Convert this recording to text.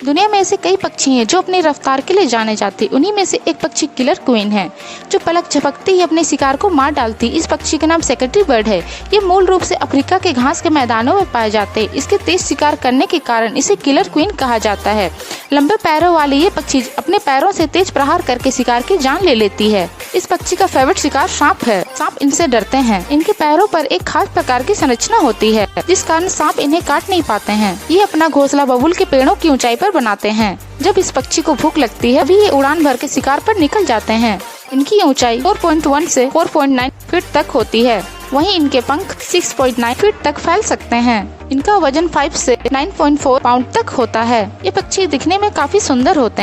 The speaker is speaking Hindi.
दुनिया में ऐसे कई पक्षी हैं जो अपनी रफ्तार के लिए जाने जाते। उन्हीं में से एक पक्षी किलर क्वीन है, जो पलक झपकते ही अपने शिकार को मार डालती। इस पक्षी का नाम सेक्रेटरी बर्ड है। ये मूल रूप से अफ्रीका के घास के मैदानों में पाए जाते हैं। इसके तेज शिकार करने के कारण इसे किलर क्वीन कहा जाता है। लंबे पैरों वाली ये पक्षी अपने पैरों से तेज प्रहार करके शिकार की जान ले लेती है। इस पक्षी का फेवरेट शिकार सांप है। सांप इनसे डरते हैं। इनके पैरों पर एक खास प्रकार की संरचना होती है, जिस कारण सांप इन्हें काट नहीं पाते हैं। ये अपना घोंसला बबूल के पेड़ों की ऊंचाई पर बनाते हैं। जब इस पक्षी को भूख लगती है, अभी ये उड़ान भर के शिकार पर निकल जाते हैं। इनकी ऊंचाई 4.1 से 4.9 फीट तक होती है। वहीं इनके पंख 6.9 फीट तक फैल सकते हैं। इनका वजन 5 से 9.4 पाउंड तक होता है। ये पक्षी दिखने में काफी सुंदर होते हैं।